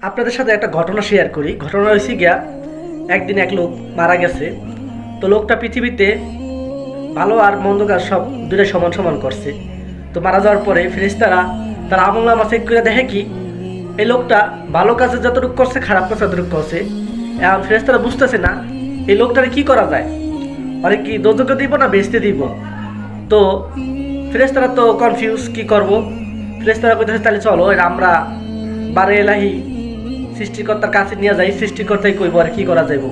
আপনাদের সাথে একটা ঘটনা শেয়ার করি। ঘটনা হয়েছে গিয়া, একদিন এক লোক মারা গেছে। তো লোকটা পৃথিবীতে ভালো আর মন্দ কাজ সব দুটাই সমান সমান করছে। তো মারা যাওয়ার পরে ফেরেশতারা তার আমলনামা চেক করে দেখে কি এই লোকটা ভালো কাজে যতটুকু করছে, খারাপ কাজ যতটুকু করছে। এখন ফেরেশতারা বুঝতেছে না এই লোকটারে কি করা যায়, আরে কি দোজকে দিব না বেচতে দিব। তো ফেরেশতারা তো কনফিউজ, কি করব। ফেরেশতারা কইতেছে তাহলে চলো আমরা বারে এলাহি সৃষ্টিকর্তার কাছে নিয়ে যাই, সৃষ্টিকর্তাই কইব আর কি করা যাইব।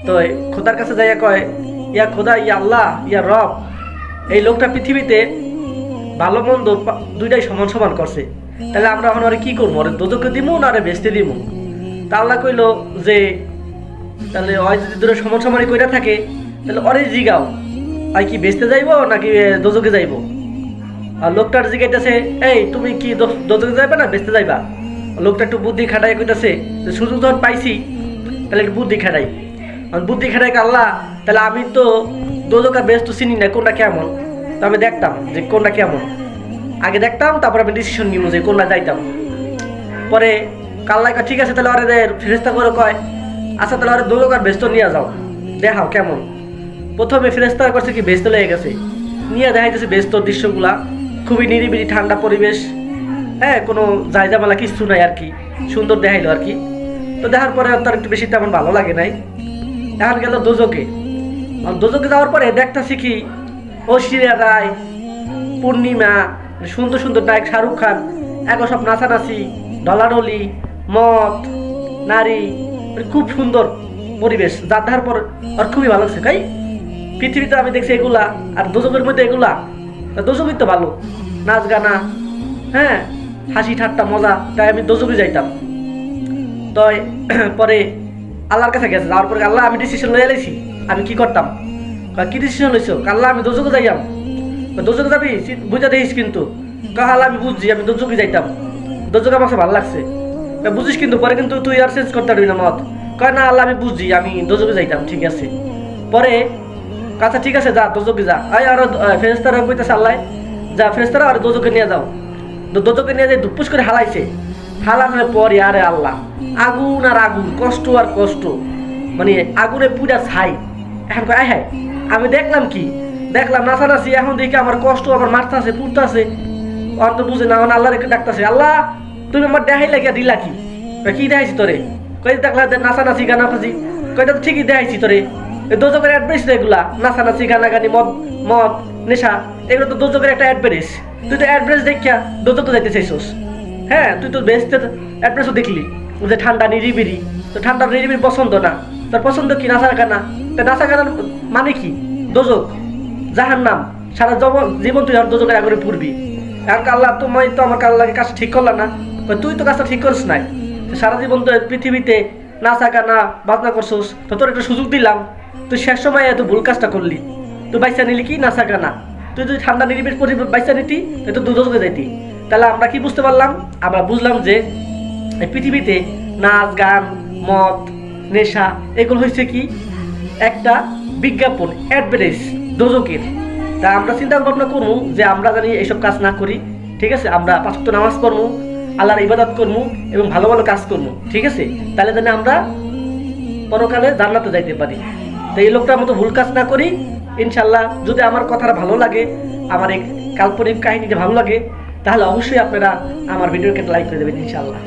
তো খোদার কাছে যাইয়া কয়, ইয়া খোদা, ইয়া আল্লাহ, ইয়া রব, এই লোকটা পৃথিবীতে ভালো মন্দ দুইটাই সমান সমান করছে, তাহলে আমরা এখন আরে কি করবো, আরে দোজকে দিব না আরে বেচতে দিব। তা আল্লাহ কইল যে তাহলে ওই যদি দুটো সমান সমানই কইরা থাকে তাহলে অরে জিগাও আর কি বেচতে যাইব নাকি দোজকে যাইব। আর লোকটার জিগাইতেছে, এই তুমি কি দোজকে যাইবা না বেচতে যাইবা। লোকটা একটু বুদ্ধি খাটাই কইতেছে যে সুযোগ যখন পাইছি তাহলে একটু বুদ্ধি খাটাই। বুদ্ধি খাটাই আল্লাহ, তাহলে আমি তো দোজক আর বেচ তো চিনি না কোনটা কেমন। তো আমি দেখতাম যে কোনটা কেমন, আগে দেখতাম তারপর আমি ডিসিশন নিব যে কোনটা যাইতাম। পরে কাল্লাই কয় ঠিক আছে তাহলে ওরে ফেরেশতা করে কয় আচ্ছা তাহলে ওরে দোজক আর বেচতে নিয়ে যাও, দেখাও কেমন। প্রথমে ফেরেশতারা করছে কি বেচতে লেগে গেছে, নিয়ে দেখাইতেছে বেচতর দৃশ্যগুলা খুবই নিরিবিলি ঠান্ডা পরিবেশ, হ্যাঁ কোনো জায়জামালা কিছু নাই আর কি, সুন্দর দেখাইলো আর কি। তো দেখার পরে তার একটু বেশি তেমন ভালো লাগে নাই। এখন গেল দোজকে। দোজকে যাওয়ার পরে দেখতেছি কি ঐশ্বরিয়া রায়, পূর্ণিমা, সুন্দর সুন্দর নায়ক শাহরুখ খান, এগো সব নাচানাচি, ঢলাঢলি, মদ, নারী, খুব সুন্দর পরিবেশ। যা দেখার পর আর খুবই ভালো লাগছে। কাই পৃথিবীতে আমি দেখছি এগুলা, আর দোজকের মধ্যে এগুলা, দোজকই তো ভালো, নাচ গানা, হ্যাঁ হাসি ঠাট্টা মজা, তাই আমি দোজকে যাইতাম। তো পরে আল্লাহর কাছে গেছে, যাওয়ার পরে আল্লাহ আমি ডিসিশন লয়ে এলাইছি, আমি কি করতাম। কি ডিসিশন লইছো? আল্লাহ আমি দোজকে যাইয়াম। দোজকে যাবি বুঝা দেখিস কিন্তু। আল্লাহ আমি বুঝছি, আমি দোজকে যাইতাম, দোজকে আমার ভালো লাগছে, বুঝিস কিন্তু পরে কিন্তু তুই আর চেঞ্জ করতে পারবি না মত। কয় না আল্লাহ আমি বুঝছি, আমি দোজকে যাইতাম, ঠিক আছে। পরে আচ্ছা ঠিক আছে যা দোজকে যা। আর ফেরেশতারা কইতেছে আল্লাহ যা ফেরেশতারা আর দোজকে নিয়ে যাও। দোজকে নিয়ে যাই দুপুস করে হালাইছে। হালানোর পর আরে আল্লাহ, আগুন আর আগুন, কষ্ট আর কষ্ট, মানে আগুনে পুরা ছাই। এখন কয় আয় হায়, আমি দেখলাম কি, দেখলাম নাচানাচি, এখন দেখি আমার কষ্ট, আমার মারতে আছে, পুড়তে আছে। আর তো বুঝে না, আমার আল্লাহ রেখে ডাকতেছে, আল্লাহ তুমি আমার দেখাই লাগিয়া দিলা কি? কি দেখাইছি তোরে? কই দেখলা নাচানাচি গানা ফাজি। কয়টা তো ঠিকই দেখাইছি তোরে, দোজকের অ্যাডভাইস এগুলা, নাচানাচি গানাগানি, মদ মদ নেশা, এগুলো তো দোজকের একটা অ্যাডভাইস। তুই তো অ্যাডভাইস দেখিয়া দোজকে যাইতে চাইছস। হ্যাঁ তুই তো বেস্ট অ্যাড্রেসও দেখলি যে ঠান্ডা নিরিবিরি, তো ঠান্ডা নিরিবিরি পছন্দ না, তার পছন্দ কি নাচা গানা। তা নাচা গানার মানে কি? দোজক, জাহান্নাম, সারা জীবন তুই আর দোজকের আগুনে পুড়বি। আর আল্লাহ তোমায় তো আমার আল্লাহকে কাজ ঠিক করলা না, তুই তো কাজটা ঠিক করিস নাই, সারা জীবন তো পৃথিবীতে নাচা গানা বাজনা করছোস, তো তোর একটা সুযোগ দিলাম, তুই শেষ সময় এত ভুল কাজটা করলি। তুই বাইসা নিলি কি নাচা গানা, তুই যদি ঠান্ডা নিরিবির বাইসা নিতি তো দোজকে যাইতি। তাহলে আমরা কি বুঝতে পারলাম? আমরা বুঝলাম যে পৃথিবীতে নাচ গান মদ নেশা এগুলো হচ্ছে কি একটা বিজ্ঞাপন, অ্যাডভার্টাইজ দোজকের। তা আমরা চিন্তা ভাবনা করবো যে আমরা জানি এইসব কাজ না করি, ঠিক আছে। আমরা 5 ওয়াক্ত নামাজ পড়বো, আল্লাহর ইবাদত করবো এবং ভালো ভালো কাজ করবো, ঠিক আছে। তাহলে জানি আমরা পরকালে জান্নাতে যাইতে পারি। তো এই লোকটার মতো ভুল কাজ না করি ইনশাল্লাহ। যদি আমার কথাটা ভালো লাগে, আমার এই কাল্পনিক কাহিনীটা ভালো লাগে, তাহলে অবশ্যই আপনারা আমার ভিডিওকে লাইক করে দেবেন ইনশাআল্লাহ।